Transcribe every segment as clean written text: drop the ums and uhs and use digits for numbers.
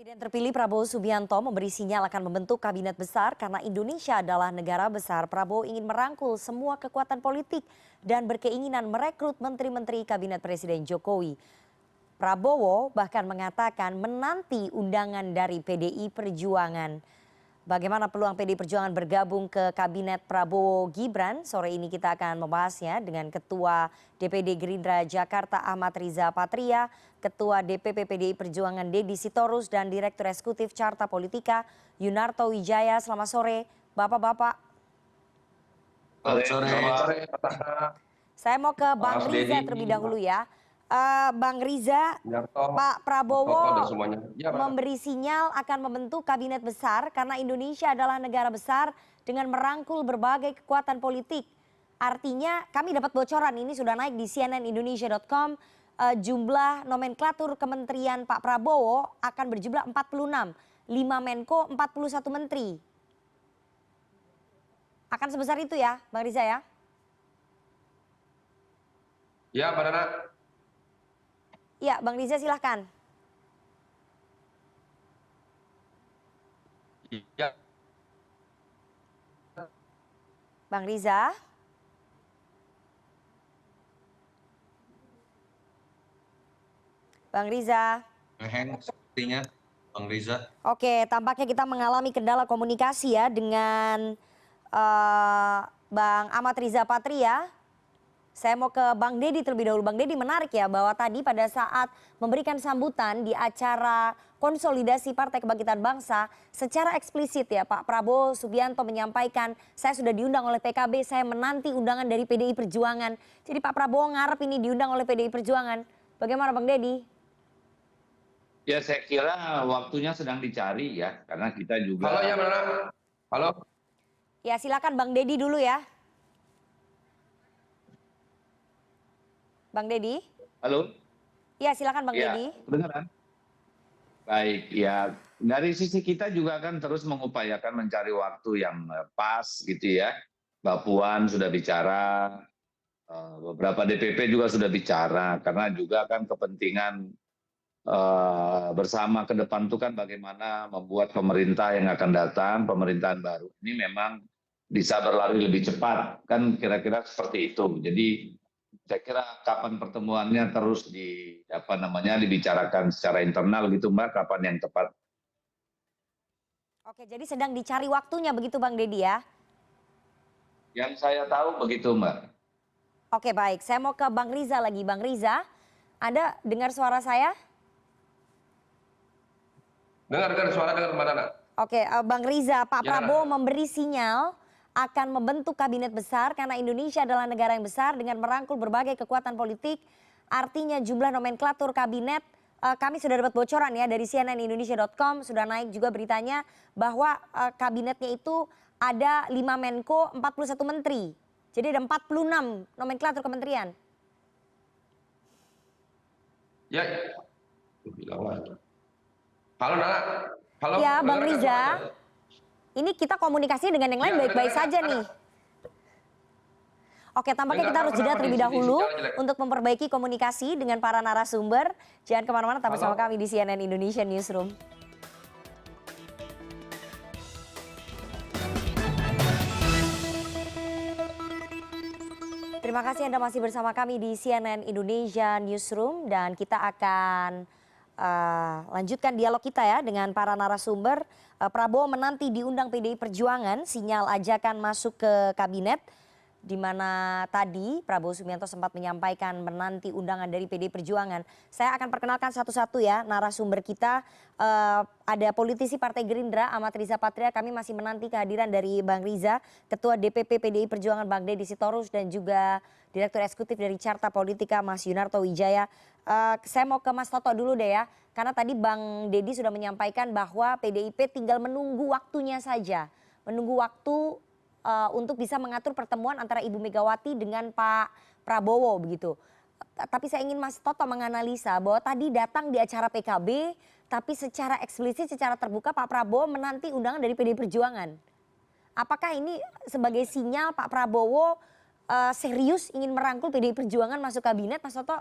Presiden terpilih Prabowo Subianto memberi sinyal akan membentuk kabinet besar karena Indonesia adalah negara besar. Prabowo ingin merangkul semua kekuatan politik dan berkeinginan merekrut menteri-menteri kabinet Presiden Jokowi. Prabowo bahkan mengatakan menanti undangan dari PDI Perjuangan. Bagaimana peluang PDI Perjuangan bergabung ke kabinet Prabowo Gibran? Sore ini kita akan membahasnya dengan Ketua DPD Gerindra Jakarta Ahmad Riza Patria, Ketua DPP PDI Perjuangan Deddy Sitorus, dan Direktur Eksekutif Carta Politika Yunarto Wijaya. Selamat sore, Bapak-Bapak. Selamat sore. Saya mau ke Bang Mas Riza Deddy, terlebih dahulu ya. Bang Riza, Yarto, Pak Prabowo dan semuanya. Ya, memberi sinyal akan membentuk kabinet besar karena Indonesia adalah negara besar dengan merangkul berbagai kekuatan politik. Artinya kami dapat bocoran ini sudah naik di cnnindonesia.com, jumlah nomenklatur kementerian Pak Prabowo akan berjumlah 46, 5 Menko, 41 menteri. Akan sebesar itu ya Bang Riza ya? Ya, Mbak Nana. Ya Bang Riza silahkan. Ya, Bang Riza. Bang Riza. Ngeheng sepertinya Bang Riza. Oke, tampaknya kita mengalami kendala komunikasi ya dengan Bang Ahmad Riza Patria. Saya mau ke Bang Deddy terlebih dahulu. Bang Deddy, menarik ya bahwa tadi pada saat memberikan sambutan di acara konsolidasi Partai Kebangkitan Bangsa, secara eksplisit ya Pak Prabowo Subianto menyampaikan, saya sudah diundang oleh PKB, saya menanti undangan dari PDI Perjuangan. Jadi Pak Prabowo ngarep ini diundang oleh PDI Perjuangan. Bagaimana Bang Deddy? Ya saya kira waktunya sedang dicari ya, karena kita juga. halo ya Mbak Nana. Halo. Ya silakan Bang Deddy dulu ya. Bang Deddy? Halo? Ya silakan Bang Ya, Deddy. kedengaran? Baik, ya dari sisi kita juga kan terus mengupayakan mencari waktu yang pas gitu ya. Mbak Puan sudah bicara, beberapa DPP juga sudah bicara, karena juga kan kepentingan bersama ke depan itu kan bagaimana membuat pemerintah yang akan datang, pemerintahan baru ini memang bisa berlari lebih cepat, kan kira-kira seperti itu. Jadi saya kira kapan pertemuannya terus dibicarakan secara internal gitu Mbak, kapan yang tepat. Oke, jadi sedang dicari waktunya begitu Bang Deddy ya? Yang saya tahu begitu Mbak. Oke baik, saya mau ke Bang Riza lagi. Bang Riza, Anda dengar suara saya? Dengar suara Mbak Nana. Oke, Bang Riza, Pak Ya. Prabowo memberi sinyal akan membentuk kabinet besar karena Indonesia adalah negara yang besar dengan merangkul berbagai kekuatan politik. Artinya jumlah nomenklatur kabinet, kami sudah dapat bocoran ya dari cnnindonesia.com, sudah naik juga beritanya bahwa kabinetnya itu ada 5 Menko, 41 menteri. Jadi ada 46 nomenklatur kementerian. Ya. Halo Nana. Halo. Ya Bang Dengar Riza, suara? ini kita komunikasi dengan yang lain Ya, baik-baik dengar, saja Nana. nih. Oke, tampaknya Dengar, kita harus jeda kenapa terlebih di sini dahulu sinyalnya jelek? untuk memperbaiki komunikasi dengan para narasumber. Jangan kemana-mana, tetap bersama Halo. kami di CNN Indonesia Newsroom. Terima kasih Anda masih bersama kami di CNN Indonesia Newsroom dan kita akan lanjutkan dialog kita ya dengan para narasumber. Prabowo menanti diundang PDI Perjuangan, sinyal ajakan masuk ke kabinet, di mana tadi Prabowo Subianto sempat menyampaikan menanti undangan dari PDI Perjuangan. Saya akan perkenalkan satu-satu ya narasumber kita. Ada politisi Partai Gerindra Ahmad Riza Patria, kami masih menanti kehadiran dari Bang Riza, Ketua DPP PDI Perjuangan Bang Deddy Sitorus, dan juga Direktur Eksekutif dari Carta Politika Mas Yunarto Wijaya. Saya mau ke Mas Toto dulu deh ya, karena tadi Bang Deddy sudah menyampaikan bahwa PDIP tinggal menunggu waktunya saja, menunggu waktu untuk bisa mengatur pertemuan antara Ibu Megawati dengan Pak Prabowo begitu. Tapi saya ingin Mas Toto menganalisa bahwa tadi datang di acara PKB, tapi secara eksplisit, secara terbuka Pak Prabowo menanti undangan dari PDI Perjuangan. Apakah ini sebagai sinyal Pak Prabowo serius ingin merangkul PDI Perjuangan masuk kabinet, Mas Toto?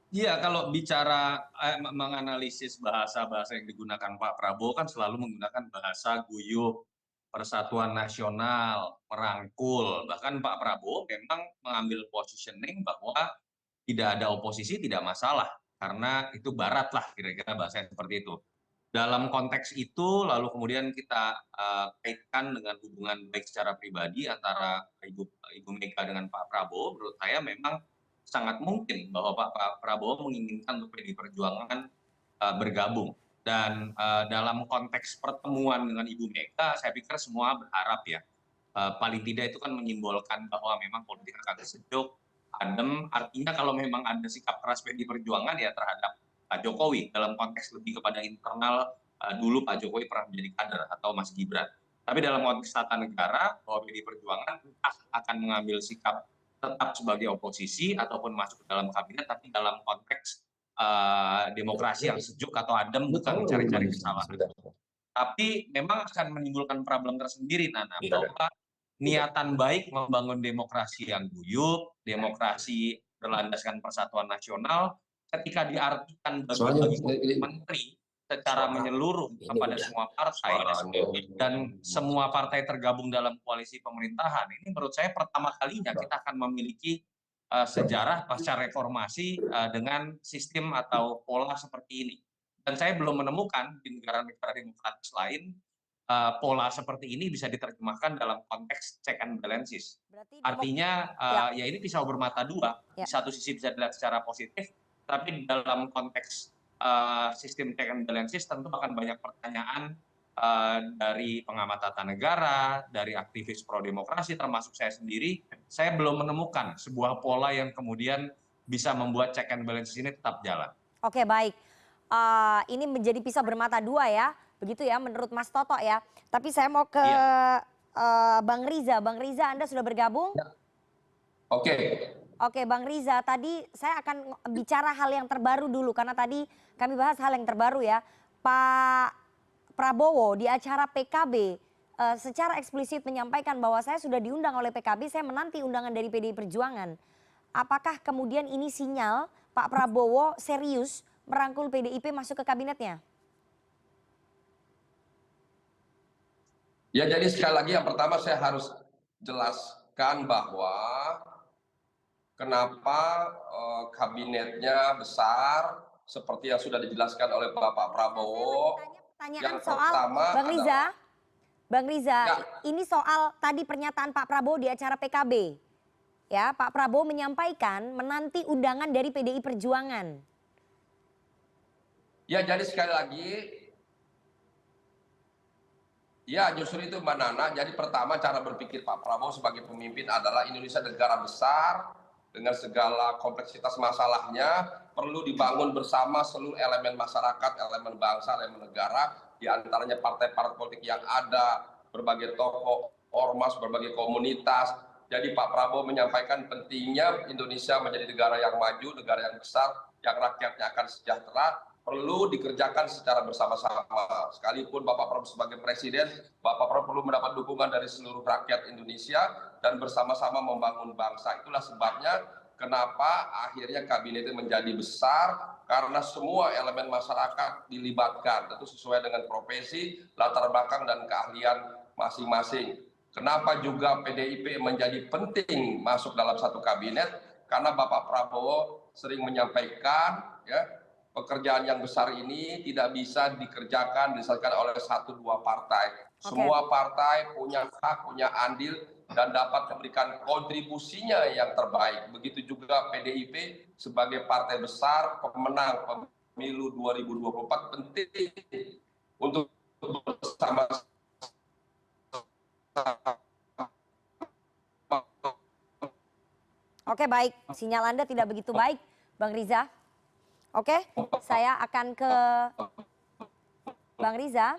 Iya, kalau bicara menganalisis bahasa-bahasa yang digunakan Pak Prabowo kan selalu menggunakan bahasa guyup, persatuan nasional, merangkul. Bahkan Pak Prabowo memang mengambil positioning bahwa tidak ada oposisi tidak masalah, karena itu barat lah kira-kira bahasa yang seperti itu. Dalam konteks itu lalu kemudian kita kaitkan dengan hubungan baik secara pribadi antara Ibu Mega dengan Pak Prabowo, menurut saya memang sangat mungkin bahwa Pak Prabowo menginginkan untuk PDI Perjuangan bergabung. Dan dalam konteks pertemuan dengan Ibu Mega, saya pikir semua berharap ya, paling tidak itu kan menyimbolkan bahwa memang politik akan sejuk, adem. Artinya kalau memang ada sikap keras PDI Perjuangan ya terhadap Pak Jokowi dalam konteks lebih kepada internal, dulu Pak Jokowi pernah menjadi kader atau Mas Gibran. Tapi dalam konteks tata negara bahwa PDI Perjuangan entah akan mengambil sikap tetap sebagai oposisi ataupun masuk ke dalam kabinet, tapi dalam konteks demokrasi yang sejuk atau adem, bukan mencari-cari kesalahan. Tapi memang akan menimbulkan problem tersendiri, Nana, bahwa niatan baik membangun demokrasi yang guyup, demokrasi berlandaskan persatuan nasional, ketika diartikan bagi menteri secara menyeluruh kepada semua partai dan semua partai tergabung dalam koalisi pemerintahan, ini menurut saya pertama kalinya kita akan memiliki sejarah pasca reformasi dengan sistem atau pola seperti ini. Dan saya belum menemukan di negara-negara demokratis lain pola seperti ini bisa diterjemahkan dalam konteks check and balances. Artinya ya ini pisau bermata dua. Di satu sisi bisa dilihat secara positif, tapi dalam konteks sistem check and balances tentu akan banyak pertanyaan dari pengamat tata negara, dari aktivis pro demokrasi termasuk saya sendiri. Saya belum menemukan sebuah pola yang kemudian bisa membuat check and balances ini tetap jalan. Oke, baik. Ini menjadi pisau bermata dua ya, begitu ya menurut Mas Toto ya. Tapi saya mau ke Bang Riza. Bang Riza, Anda sudah bergabung? Ya. Oke. Oke, Bang Riza, tadi saya akan bicara hal yang terbaru dulu karena tadi kami bahas hal yang terbaru ya. Pak Prabowo di acara PKB secara eksplisit menyampaikan bahwa saya sudah diundang oleh PKB, saya menanti undangan dari PDI Perjuangan. Apakah kemudian ini sinyal Pak Prabowo serius merangkul PDIP masuk ke kabinetnya? Ya, jadi sekali lagi yang pertama saya harus jelaskan bahwa kenapa kabinetnya besar seperti yang sudah dijelaskan oleh Bapak Prabowo. Pertanyaan soal Bang Riza, ya. Ini soal tadi pernyataan Pak Prabowo di acara PKB. Ya, Pak Prabowo menyampaikan menanti undangan dari PDI Perjuangan. Ya, jadi sekali lagi, ya justru itu Mbak Nana. Jadi pertama cara berpikir Pak Prabowo sebagai pemimpin adalah Indonesia negara besar dengan segala kompleksitas masalahnya perlu dibangun bersama seluruh elemen masyarakat, elemen bangsa, elemen negara, di antaranya partai-partai politik yang ada, berbagai tokoh, ormas, berbagai komunitas. Jadi Pak Prabowo menyampaikan pentingnya Indonesia menjadi negara yang maju, negara yang besar, yang rakyatnya akan sejahtera, perlu dikerjakan secara bersama-sama. Sekalipun Bapak Prabowo sebagai presiden, Bapak Prabowo perlu mendapat dukungan dari seluruh rakyat Indonesia dan bersama-sama membangun bangsa. Itulah sebabnya kenapa akhirnya kabinet menjadi besar, karena semua elemen masyarakat dilibatkan, tentu sesuai dengan profesi, latar belakang dan keahlian masing-masing. Kenapa juga PDIP menjadi penting masuk dalam satu kabinet? Karena Bapak Prabowo sering menyampaikan ya, pekerjaan yang besar ini tidak bisa dikerjakan diselesaikan oleh 1-2 partai. Semua partai punya hak, punya andil dan dapat memberikan kontribusinya yang terbaik. Begitu juga PDIP sebagai partai besar pemenang pemilu 2024 penting untuk bersama. Oke, baik, sinyal Anda tidak begitu baik, Bang Riza. Oke, saya akan ke Bang Riza.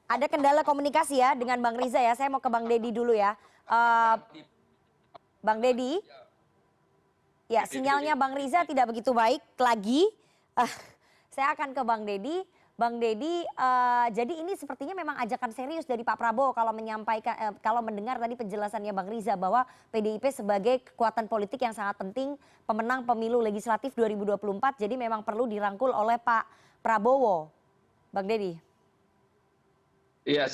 Ada kendala komunikasi ya dengan Bang Riza ya. Saya mau ke Bang Deddy dulu ya. Bang Deddy. Ya, sinyalnya Bang Riza tidak begitu baik lagi. Saya akan ke Bang Deddy. Bang Deddy, jadi ini sepertinya memang ajakan serius dari Pak Prabowo kalau menyampaikan, kalau mendengar tadi penjelasannya Bang Riza bahwa PDIP sebagai kekuatan politik yang sangat penting pemenang pemilu legislatif 2024, jadi memang perlu dirangkul oleh Pak Prabowo. Bang Deddy. Iya,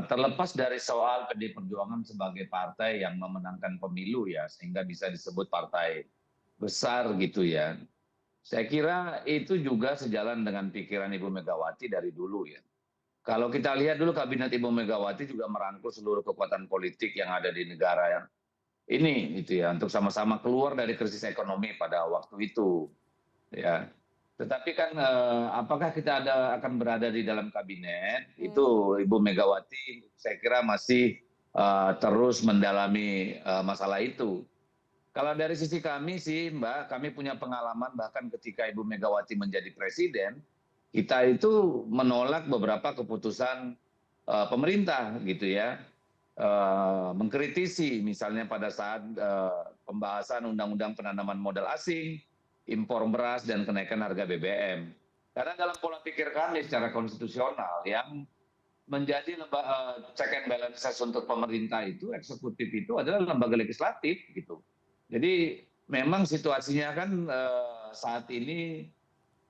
terlepas dari soal PD Perjuangan sebagai partai yang memenangkan pemilu ya, sehingga bisa disebut partai besar gitu ya. Saya kira itu juga sejalan dengan pikiran Ibu Megawati dari dulu ya. Kalau kita lihat dulu kabinet Ibu Megawati juga merangkul seluruh kekuatan politik yang ada di negara yang ini gitu ya, untuk sama-sama keluar dari krisis ekonomi pada waktu itu ya. Tetapi kan apakah kita akan berada di dalam kabinet, itu Ibu Megawati saya kira masih terus mendalami masalah itu. Kalau dari sisi kami sih Mbak, kami punya pengalaman bahkan ketika Ibu Megawati menjadi presiden, kita itu menolak beberapa keputusan pemerintah gitu ya. Mengkritisi misalnya pada saat pembahasan undang-undang penanaman modal asing, impor beras dan kenaikan harga BBM. Karena dalam pola pikir kami secara konstitusional yang menjadi check and balances untuk pemerintah itu, eksekutif itu adalah lembaga legislatif gitu. Jadi memang situasinya kan saat ini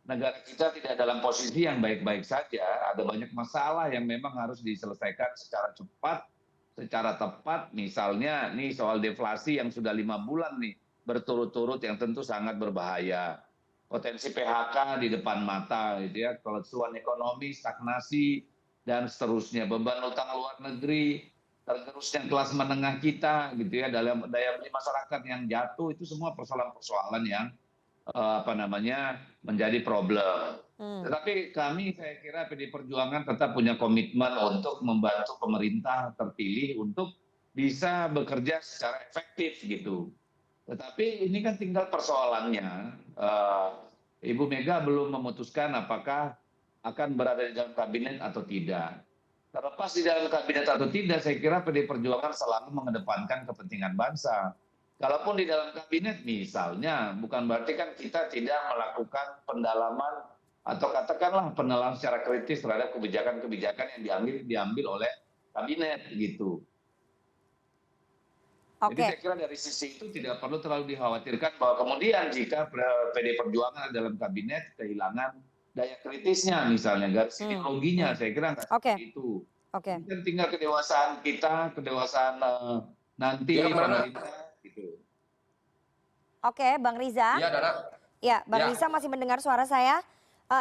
negara kita tidak dalam posisi yang baik-baik saja. Ada banyak masalah yang memang harus diselesaikan secara cepat, secara tepat. Misalnya nih soal deflasi yang sudah 5 bulan nih berturut-turut yang tentu sangat berbahaya. Potensi PHK di depan mata, gitu ya, kelesuan ekonomi, stagnasi, dan seterusnya. Beban utang luar negeri, tergerusnya kelas menengah kita, gitu ya, dalam daya beli masyarakat yang jatuh, itu semua persoalan-persoalan yang menjadi problem. Tetapi kami, saya kira PD Perjuangan tetap punya komitmen untuk membantu pemerintah terpilih untuk bisa bekerja secara efektif gitu. Tetapi ini kan tinggal persoalannya, Ibu Mega belum memutuskan apakah akan berada di dalam kabinet atau tidak. Terlepas di dalam kabinet atau tidak, saya kira PD Perjuangan selalu mengedepankan kepentingan bangsa. Kalaupun di dalam kabinet misalnya, bukan berarti kan kita tidak melakukan pendalaman atau katakanlah penilaian secara kritis terhadap kebijakan-kebijakan yang diambil oleh kabinet gitu. Jadi saya kira dari sisi itu tidak perlu terlalu dikhawatirkan bahwa kemudian jika PD Perjuangan dalam kabinet kehilangan daya kritisnya misalnya, garis ideologinya, saya kira nggak seperti itu. Mungkin tinggal kedewasaan kita, kedewasaan nanti pemerintah gitu. Oke, Bang Riza. Iya, Nana. Ya, Bang Riza masih mendengar suara saya.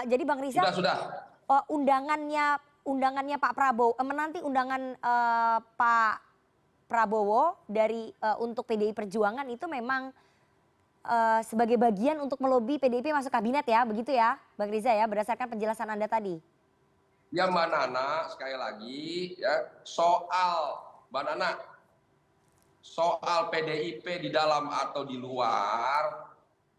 Jadi Bang Riza, sudah. undangannya Pak Prabowo, menanti undangan Pak Prabowo dari untuk PDI Perjuangan itu memang sebagai bagian untuk melobi PDIP masuk kabinet ya, begitu ya, Bang Riza ya, berdasarkan penjelasan Anda tadi. Ya Mbak Nana, sekali lagi ya, Mbak Nana, soal PDIP di dalam atau di luar,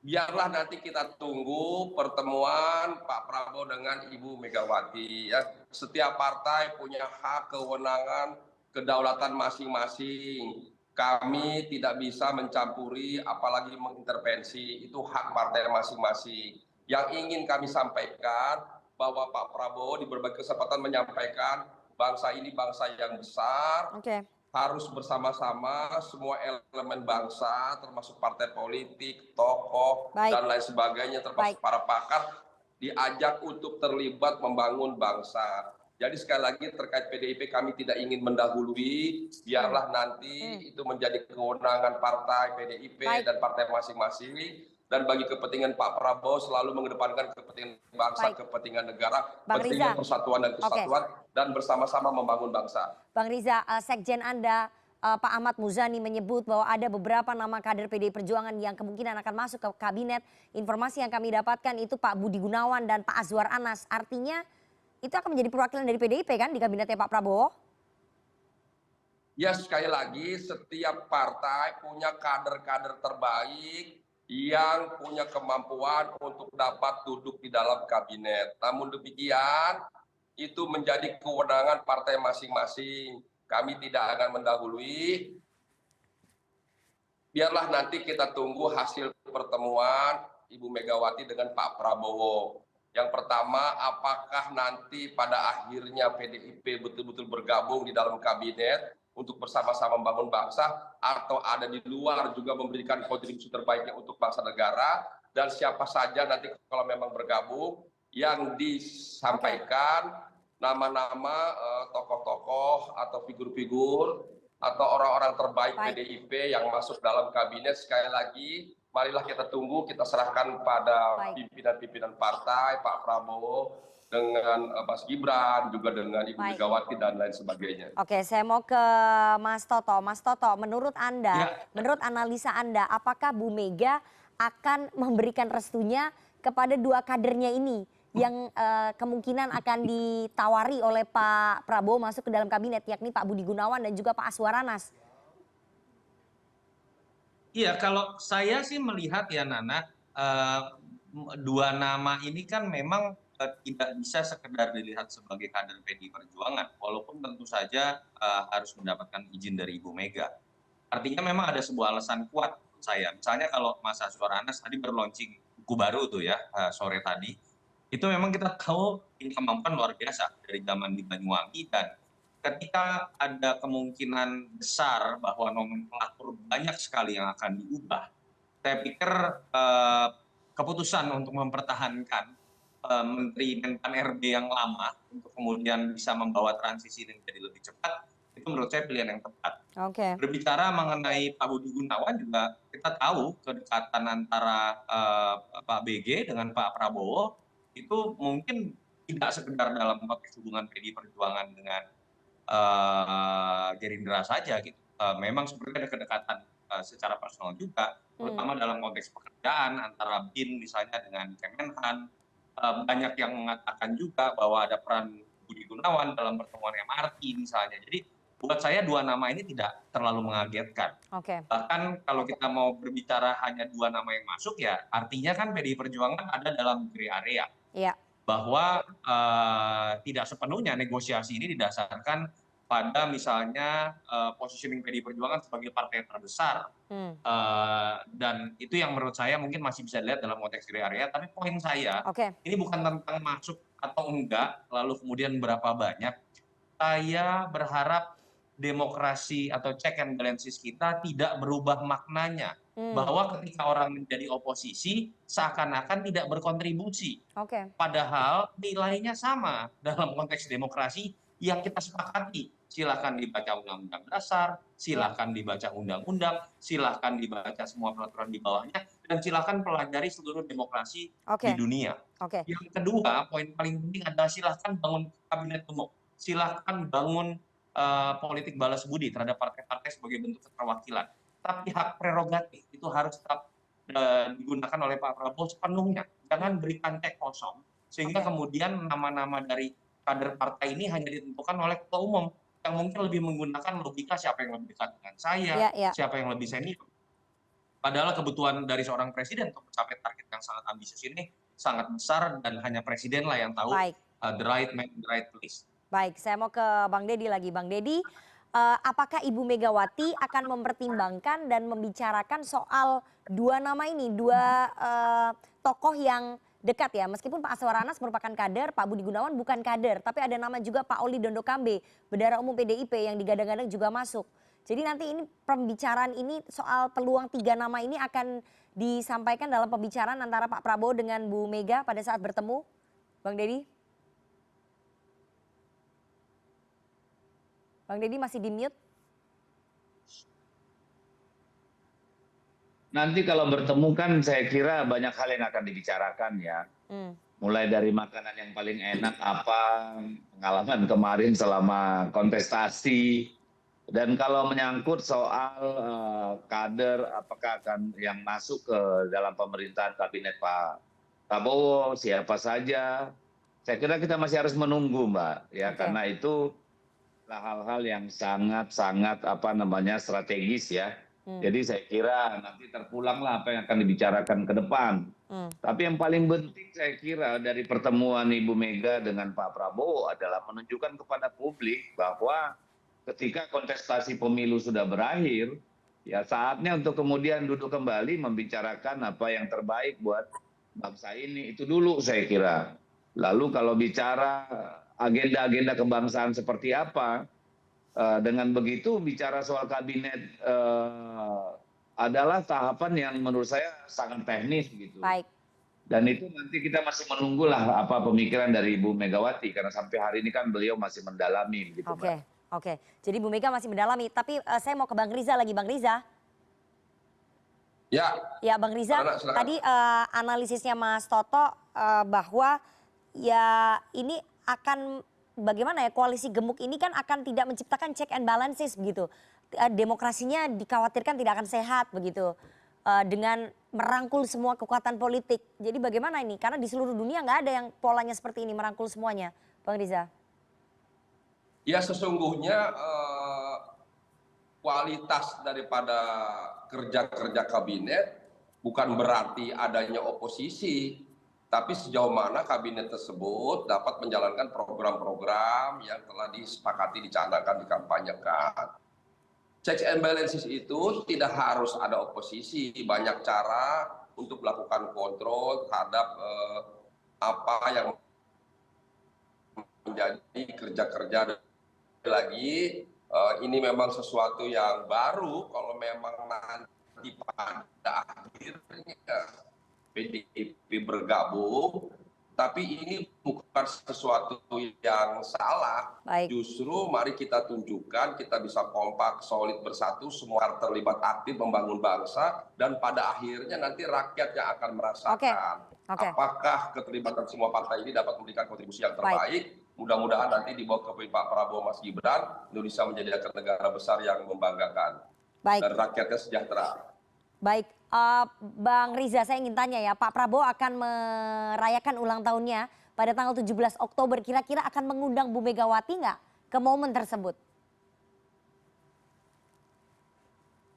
biarlah nanti kita tunggu pertemuan Pak Prabowo dengan Ibu Megawati ya. Setiap partai punya hak, kewenangan, kedaulatan masing-masing. Kami tidak bisa mencampuri apalagi mengintervensi, itu hak partai masing-masing. Yang ingin kami sampaikan bahwa Pak Prabowo di berbagai kesempatan menyampaikan bangsa ini bangsa yang besar, harus bersama-sama semua elemen bangsa termasuk partai politik, tokoh, dan lain sebagainya termasuk para pakar diajak untuk terlibat membangun bangsa. Jadi sekali lagi terkait PDIP kami tidak ingin mendahului, biarlah nanti itu menjadi kewenangan partai PDIP dan partai masing-masing. Dan bagi kepentingan Pak Prabowo selalu mengedepankan kepentingan bangsa, kepentingan negara, kepentingan persatuan dan kesatuan, dan bersama-sama membangun bangsa. Bang Riza, Sekjen Anda Pak Ahmad Muzani menyebut bahwa ada beberapa nama kader PDI Perjuangan yang kemungkinan akan masuk ke kabinet. Informasi yang kami dapatkan itu Pak Budi Gunawan dan Pak Azwar Anas. Artinya itu akan menjadi perwakilan dari PDIP kan di kabinetnya Pak Prabowo? Ya sekali lagi setiap partai punya kader-kader terbaik yang punya kemampuan untuk dapat duduk di dalam kabinet. Namun demikian itu menjadi kewenangan partai masing-masing. Kami tidak akan mendahului. Biarlah nanti kita tunggu hasil pertemuan Ibu Megawati dengan Pak Prabowo. Yang pertama, apakah nanti pada akhirnya PDIP betul-betul bergabung di dalam kabinet untuk bersama-sama membangun bangsa, atau ada di luar juga memberikan kontribusi terbaiknya untuk bangsa negara, dan siapa saja nanti kalau memang bergabung yang disampaikan nama-nama tokoh-tokoh atau figur-figur atau orang-orang terbaik Baik. PDIP yang masuk dalam kabinet. Sekali lagi, marilah kita tunggu, kita serahkan pada Baik. pimpinan-pimpinan partai, Pak Prabowo dengan Mas Gibran, juga dengan Ibu Baik. Megawati dan lain sebagainya. Oke, saya mau ke Mas Toto. Mas Toto, menurut Anda, Ya. menurut analisa Anda, apakah Bu Mega akan memberikan restunya kepada dua kadernya ini yang kemungkinan akan ditawari oleh Pak Prabowo masuk ke dalam kabinet, yakni Pak Budi Gunawan dan juga Pak Aswaranas? Iya, kalau saya sih melihat ya Nana, dua nama ini kan memang tidak bisa sekedar dilihat sebagai kader PDI Perjuangan, walaupun tentu saja harus mendapatkan izin dari Ibu Mega. Artinya memang ada sebuah alasan kuat menurut saya. Misalnya kalau Mas Aswaranas tadi berlaunching buku baru tuh ya, sore tadi, itu memang kita tahu ini kemampuan luar biasa dari zaman di Banyuwangi, dan ketika ada kemungkinan besar bahwa nomenklatur banyak sekali yang akan diubah, saya pikir keputusan untuk mempertahankan Menteri Menpan RB yang lama untuk kemudian bisa membawa transisi ini menjadi lebih cepat, itu menurut saya pilihan yang tepat. Oke. Berbicara mengenai Pak Budi Gunawan juga kita tahu kedekatan antara Pak BG dengan Pak Prabowo itu mungkin tidak sekedar dalam konteks hubungan PDI Perjuangan dengan Gerindra saja gitu. Memang sebenarnya ada kedekatan secara personal juga, terutama dalam konteks pekerjaan antara BIN misalnya dengan Kemenhan. Banyak yang mengatakan juga bahwa ada peran Budi Gunawan dalam pertemuan MRT misalnya. Jadi buat saya dua nama ini tidak terlalu mengagetkan. Oke. Bahkan kalau kita mau berbicara hanya dua nama yang masuk, ya artinya kan PDI Perjuangan ada dalam gray area. Iya. Bahwa tidak sepenuhnya negosiasi ini didasarkan pada misalnya positioning PDI Perjuangan sebagai partai terbesar. Dan itu yang menurut saya mungkin masih bisa dilihat dalam konteks gray area. Tapi poin saya, Oke. ini bukan tentang masuk atau enggak, lalu kemudian berapa banyak. Saya berharap demokrasi atau check and balances kita tidak berubah maknanya. Bahwa ketika orang menjadi oposisi, seakan-akan tidak berkontribusi. Oke. Padahal nilainya sama dalam konteks demokrasi yang kita sepakati. Silahkan dibaca undang-undang dasar, silahkan dibaca undang-undang, silahkan dibaca semua peraturan di bawahnya, dan silahkan pelajari seluruh demokrasi Oke. di dunia. Oke. Yang kedua, poin paling penting adalah silahkan bangun kabinet gemuk, silahkan bangun politik balas budi terhadap partai-partai sebagai bentuk keterwakilan. Tapi hak prerogatif itu harus tetap digunakan oleh Pak Prabowo sepenuhnya. Jangan berikan cek kosong, sehingga kemudian nama-nama dari kader partai ini hanya ditentukan oleh ketua umum yang mungkin lebih menggunakan logika siapa yang lebih dekat dengan saya, Iya. siapa yang lebih senior. Padahal kebutuhan dari seorang presiden untuk mencapai target yang sangat ambisius ini sangat besar, dan hanya presiden lah yang tahu Baik. the right man, the right place. Baik, saya mau ke Bang Deddy lagi. Bang Deddy, apakah Ibu Megawati akan mempertimbangkan dan membicarakan soal dua nama ini, dua tokoh yang dekat ya, meskipun Pak Aswaranas merupakan kader, Pak Budi Gunawan bukan kader, tapi ada nama juga Pak Oli Dondokambe, Bendahara Umum PDIP yang digadang-gadang juga masuk. Jadi nanti ini pembicaraan ini soal peluang tiga nama ini akan disampaikan dalam pembicaraan antara Pak Prabowo dengan Bu Mega pada saat bertemu, Bang Deddy? Bang Deddy masih di mute? Nanti kalau bertemu kan saya kira banyak hal yang akan dibicarakan ya. Mulai dari makanan yang paling enak apa, pengalaman kemarin selama kontestasi. Dan kalau menyangkut soal kader apakah akan yang masuk ke dalam pemerintahan kabinet Pak Prabowo, siapa saja. Saya kira kita masih harus menunggu Mbak, ya karena itu hal-hal yang sangat-sangat strategis ya. Jadi saya kira nanti terpulanglah apa yang akan dibicarakan ke depan. Tapi yang paling penting saya kira dari pertemuan Ibu Mega dengan Pak Prabowo adalah menunjukkan kepada publik bahwa ketika kontestasi pemilu sudah berakhir, ya saatnya untuk kemudian duduk kembali membicarakan apa yang terbaik buat bangsa ini. Itu dulu saya kira. Lalu kalau bicara agenda-agenda kebangsaan seperti apa, dengan begitu bicara soal kabinet adalah tahapan yang menurut saya sangat teknis gitu. Baik. Dan itu nanti kita masih menunggulah apa pemikiran dari Ibu Megawati karena sampai hari ini kan beliau masih mendalami gitu, Oke, Mbak. oke. Jadi Bu Mega masih mendalami. Tapi saya mau ke Bang Riza lagi, Bang Riza. Ya, Ya, Bang Riza. Nana, silakan. Tadi analisisnya Mas Toto bahwa ya ini akan bagaimana ya koalisi gemuk ini kan akan tidak menciptakan check and balances begitu. Demokrasinya dikhawatirkan tidak akan sehat begitu. Dengan merangkul semua kekuatan politik. Jadi bagaimana ini? Karena di seluruh dunia nggak ada yang polanya seperti ini merangkul semuanya, Bang Riza. Ya sesungguhnya kualitas daripada kerja-kerja kabinet bukan berarti adanya oposisi, tapi sejauh mana kabinet tersebut dapat menjalankan program-program yang telah disepakati, dicanangkan, dikampanyekan. Checks and balances itu tidak harus ada oposisi, banyak cara untuk melakukan kontrol terhadap apa yang menjadi kerja-kerja lagi. Ini memang sesuatu yang baru kalau memang nanti pada akhirnya PDIP bergabung, tapi ini bukan sesuatu yang salah. Baik. Justru mari kita tunjukkan kita bisa kompak, solid bersatu, semua terlibat aktif membangun bangsa, dan pada akhirnya nanti rakyat yang akan merasakan apakah keterlibatan semua partai ini dapat memberikan kontribusi yang terbaik. Mudah-mudahan nanti di bawah kepemimpinan Pak Prabowo Mas Gibran, Indonesia menjadi negara besar yang membanggakan. Baik. Dan rakyatnya sejahtera. Baik, Bang Riza, saya ingin tanya ya, Pak Prabowo akan merayakan ulang tahunnya pada tanggal 17 Oktober. Kira-kira akan mengundang Bu Megawati nggak ke momen tersebut?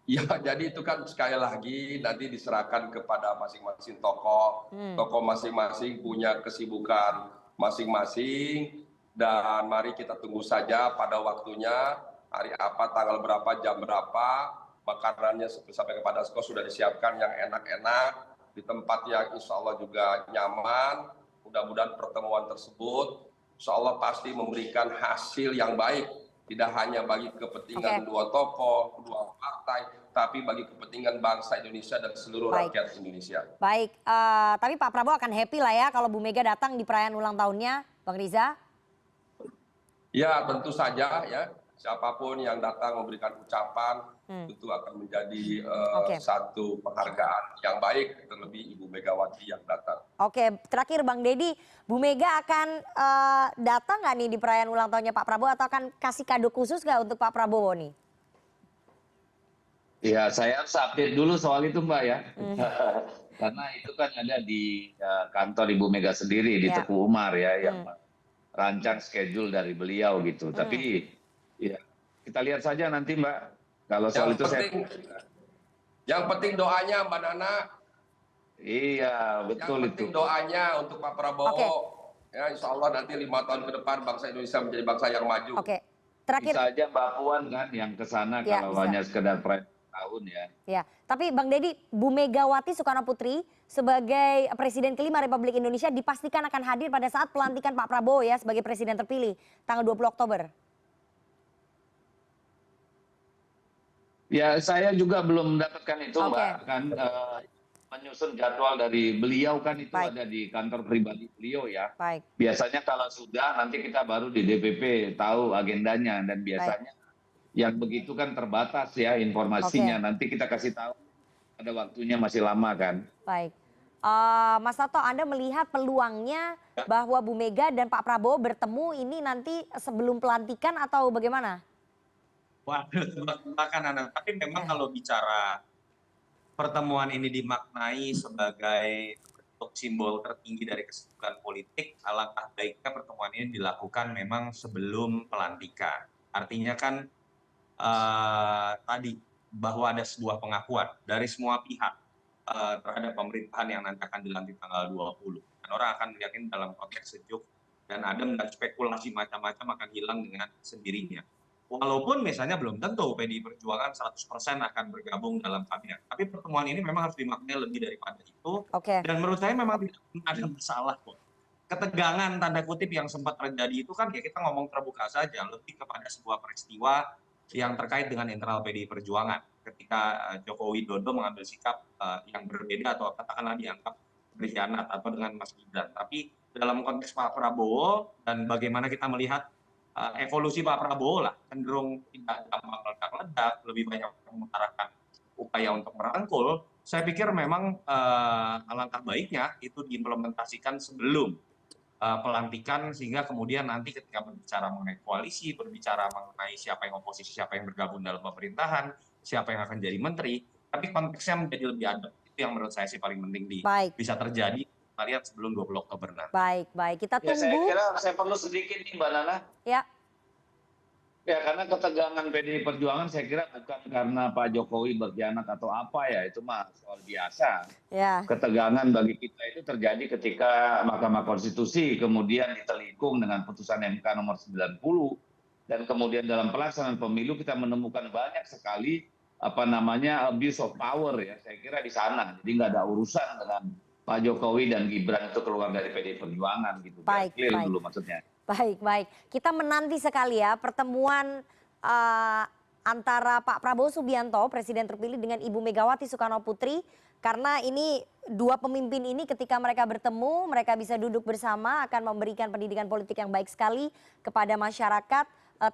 Ya, jadi itu kan sekali lagi nanti diserahkan kepada masing-masing tokoh. Tokoh masing-masing punya kesibukan masing-masing. Dan mari kita tunggu saja pada waktunya, hari apa, tanggal berapa, jam berapa. Makanannya sampai kepada sekolah sudah disiapkan yang enak-enak, di tempat yang insya Allah juga nyaman. Mudah-mudahan pertemuan tersebut insya Allah pasti memberikan hasil yang baik. Tidak hanya bagi kepentingan dua tokoh, dua partai, tapi bagi kepentingan bangsa Indonesia dan seluruh rakyat Indonesia. Baik, tapi Pak Prabowo akan happy lah ya kalau Bu Mega datang di perayaan ulang tahunnya, Bang Riza? Ya, tentu saja ya. Siapapun yang datang memberikan ucapan tentu akan menjadi satu penghargaan yang baik, terlebih Ibu Megawati yang datang. Oke, terakhir Bang Deddy, Bu Mega akan datang nggak nih di perayaan ulang tahunnya Pak Prabowo atau akan kasih kado khusus nggak untuk Pak Prabowo nih? Ya, saya harus update dulu soal itu, Mbak ya. Karena itu kan ada di kantor Ibu Mega sendiri di Teguh Umar ya, yang rancang schedule dari beliau gitu. Tapi ya kita lihat saja nanti, Mbak. Kalau soal itu yang penting doanya, Mbak Nana. Iya, betul yang penting itu. Doanya untuk Pak Prabowo. Ya, insya Allah nanti 5 tahun ke depan bangsa Indonesia menjadi bangsa yang maju. Terakhir. Bisa aja Mbak Puan kan yang ke sana kalau hanya sekedar tahun ya. Ya, tapi Bang Deddy, Bu Megawati Soekarno Putri sebagai Presiden kelima Republik Indonesia dipastikan akan hadir pada saat pelantikan Pak Prabowo ya sebagai Presiden terpilih tanggal 20 Oktober. Ya, saya juga belum mendapatkan itu, Mbak. Kan menyusun jadwal dari beliau kan itu ada di kantor pribadi beliau ya. Biasanya kalau sudah nanti kita baru di DPP tahu agendanya, dan biasanya yang begitu kan terbatas ya informasinya. Nanti kita kasih tahu pada waktunya, masih lama kan. Baik. Mas Toto, Anda melihat peluangnya bahwa Bu Mega dan Pak Prabowo bertemu ini nanti sebelum pelantikan atau bagaimana? Waduh, tebak-tebakan Anda. Tapi memang kalau bicara pertemuan ini dimaknai sebagai bentuk simbol tertinggi dari kesibukan politik, alangkah baiknya pertemuan ini dilakukan memang sebelum pelantikan. Artinya kan tadi bahwa ada sebuah pengakuan dari semua pihak terhadap pemerintahan yang nanti akan dilantik tanggal 20. Dan orang akan melihat ini dalam konteks sejuk dan adem, dan spekulasi macam-macam akan hilang dengan sendirinya. Walaupun misalnya belum tentu PDI Perjuangan 100% akan bergabung dalam kabinet. Tapi pertemuan ini memang harus dimaknai lebih daripada itu. Oke. Dan menurut saya memang tidak ada masalah kok. Ketegangan tanda kutip yang sempat terjadi itu kan ya kita ngomong terbuka saja, lebih kepada sebuah peristiwa yang terkait dengan internal PDI Perjuangan. Ketika Joko Widodo mengambil sikap yang berbeda atau katakanlah dianggap berkhianat atau dengan Mas Gibran. Tapi dalam konteks Pak Prabowo dan bagaimana kita melihat evolusi Pak Prabowo lah cenderung tidak gampang meledak-ledak, lebih banyak mengutarakan upaya untuk merangkul. Saya pikir memang alangkah baiknya itu diimplementasikan sebelum pelantikan, sehingga kemudian nanti ketika berbicara mengenai koalisi, berbicara mengenai siapa yang oposisi, siapa yang bergabung dalam pemerintahan, siapa yang akan jadi menteri, tapi konteksnya menjadi lebih adem. Itu yang menurut saya sih paling penting bisa terjadi. Kita lihat sebelum 20 Oktober nanti. Baik. Kita Ya, saya tunggu. kira saya perlu sedikit nih Mbak Nana. Ya. Ya, karena ketegangan PDI Perjuangan saya kira bukan karena Pak Jokowi berkhianat atau apa ya, itu mah soal biasa. Ya. Ketegangan bagi kita itu terjadi ketika Mahkamah Konstitusi kemudian ditelikung dengan putusan MK nomor 90, dan kemudian dalam pelaksanaan pemilu kita menemukan banyak sekali abuse of power ya. Saya kira di sana. Jadi nggak ada urusan dengan Pak Jokowi dan Gibran itu keluar dari PDI Perjuangan gitu. Baik. Dulu maksudnya. Baik. Kita menanti sekali ya pertemuan antara Pak Prabowo Subianto, Presiden terpilih, dengan Ibu Megawati Soekarno Putri. Karena ini dua pemimpin ini ketika mereka bertemu, mereka bisa duduk bersama akan memberikan pendidikan politik yang baik sekali kepada masyarakat,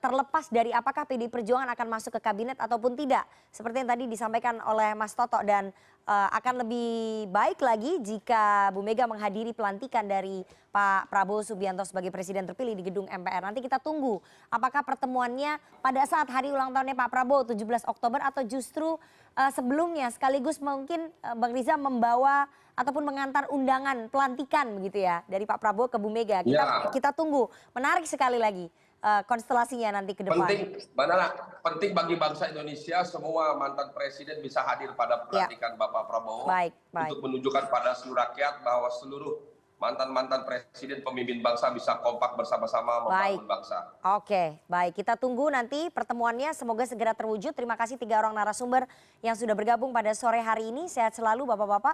terlepas dari apakah PDI Perjuangan akan masuk ke kabinet ataupun tidak. Seperti yang tadi disampaikan oleh Mas Toto, dan akan lebih baik lagi jika Bu Mega menghadiri pelantikan dari Pak Prabowo Subianto sebagai Presiden terpilih di gedung MPR. Nanti kita tunggu apakah pertemuannya pada saat hari ulang tahunnya Pak Prabowo 17 Oktober atau justru sebelumnya, sekaligus mungkin Bang Riza membawa ataupun mengantar undangan pelantikan begitu ya dari Pak Prabowo ke Bu Mega. Kita tunggu. Menarik sekali lagi konstelasinya nanti ke depan. Penting bagi bangsa Indonesia semua mantan presiden bisa hadir pada pelantikan Bapak Prabowo. Baik. Untuk menunjukkan pada seluruh rakyat bahwa seluruh mantan presiden pemimpin bangsa bisa kompak bersama-sama membangun bangsa. Oke, baik. Kita tunggu nanti pertemuannya, semoga segera terwujud. Terima kasih 3 orang narasumber yang sudah bergabung pada sore hari ini. Sehat selalu Bapak-bapak.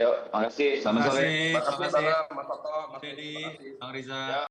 Yuk, makasih. Selamat sore. Terima kasih. Mas Toto, Mas Deddy, Bang Riza.